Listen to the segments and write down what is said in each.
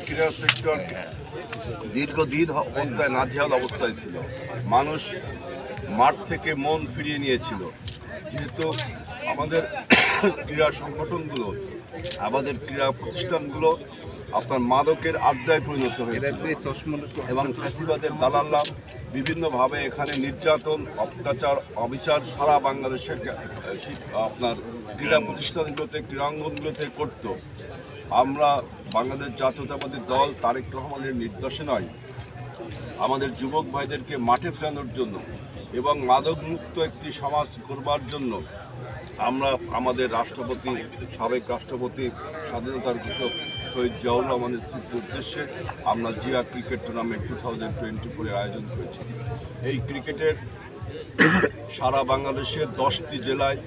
ক্রীড়া সেক্টর দীর্ঘদিন অবস্থায় নাজেহাল অবস্থায় ছিল। মানুষ মাঠ থেকে মন ফিরিয়ে নিয়েছিল, যেহেতু আমাদের ক্রীড়া সংগঠনগুলো, আমাদের ক্রীড়া প্রতিষ্ঠানগুলো আপনার মাদকের আড্ডায় পরিণত হয়েছে এবং ফ্যাসিবাদের দালালরা বিভিন্নভাবে এখানে নির্যাতন, অত্যাচার, অবিচার সারা বাংলাদেশের আপনার ক্রীড়া প্রতিষ্ঠানগুলোতে, ক্রীড়াঙ্গনগুলোতে করত। আমরা বাংলাদেশ জাতীয়তাবাদী দল তারেক রহমানের নির্দেশনায় আমাদের যুবক ভাইদেরকে মাঠে ফেরানোর জন্য এবং মাদকমুক্ত একটি সমাজ করবার জন্য আমরা আমাদের রাষ্ট্রপতি, সাবেক রাষ্ট্রপতি, স্বাধীনতার ঘোষক শহীদ জিয়াউর রহমানের স্মৃতির উদ্দেশ্যে আমরা জিয়া ক্রিকেট টুর্নামেন্ট 2024 আয়োজন করেছি। এই ক্রিকেটের সারা বাংলাদেশের 10টি জেলায়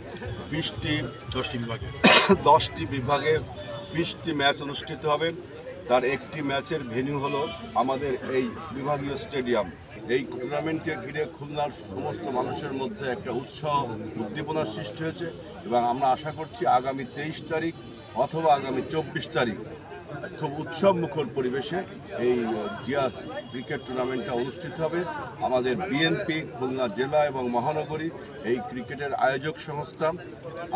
10টি বিভাগে 20টি ম্যাচ অনুষ্ঠিত হবে। তার একটি ম্যাচের ভেন্যু হলো আমাদের এই বিভাগীয় স্টেডিয়াম। এই টুর্নামেন্টকে ঘিরে খুলনার সমস্ত মানুষের মধ্যে একটা উৎসাহ, উদ্দীপনার সৃষ্টি হয়েছে এবং আমরা আশা করছি আগামী 23 তারিখ অথবা আগামী 24 তারিখ খুব উৎসব মুখর পরিবেশে এই জিয়া ক্রিকেট টুর্নামেন্টটা অনুষ্ঠিত হবে। আমাদের বিএনপি খুলনা জেলা এবং মহানগরী এই ক্রিকেটের আয়োজক সংস্থা,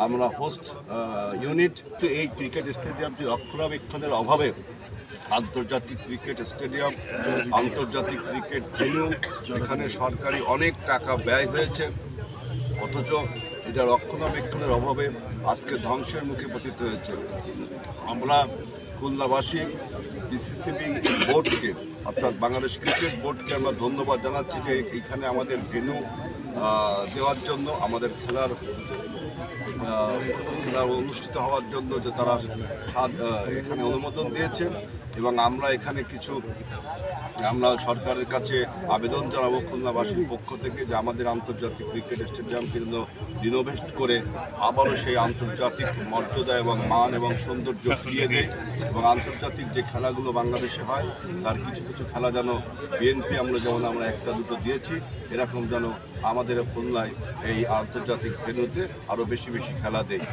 আমরা হোস্ট ইউনিট। তো এই ক্রিকেট স্টেডিয়ামটি রক্ষণাবেক্ষণের অভাবে আন্তর্জাতিক ক্রিকেট স্টেডিয়াম, আন্তর্জাতিক ক্রিকেট ভেন্যু, এখানে সরকারি অনেক টাকা ব্যয় হয়েছে, অথচ এটা রক্ষণাবেক্ষণের অভাবে আজকে ধ্বংসের মুখে পতিত হয়েছে। আমরা খুলনাবাসী বিসিসিবি বোর্ডকে, অর্থাৎ বাংলাদেশ ক্রিকেট বোর্ডকে আমরা ধন্যবাদ জানাচ্ছি যে এইখানে আমাদের ভেন্যু দেওয়ার জন্য, আমাদের খেলা অনুষ্ঠিত হওয়ার জন্য যে তারা এখানে অনুমোদন দিয়েছে। এবং আমরা এখানে আমরা সরকারের কাছে আবেদন জানাবো খুলনাবাসীর পক্ষ থেকে যে আমাদের আন্তর্জাতিক ক্রিকেট স্টেডিয়ামকে রিনোভেট করে আবারও সেই আন্তর্জাতিক মর্যাদা এবং মান এবং সৌন্দর্য ফিরিয়ে দেয় এবং আন্তর্জাতিক যে খেলাগুলো বাংলাদেশে হয় তার কিছু কিছু খেলা যেন বিএনপি যেমন আমরা একটা দুটো দিয়েছি, এরকম যেন আমাদের খুলনায় এই আন্তর্জাতিক ভেন্যুতে আরও বেশি বেশি খেলা দেয়।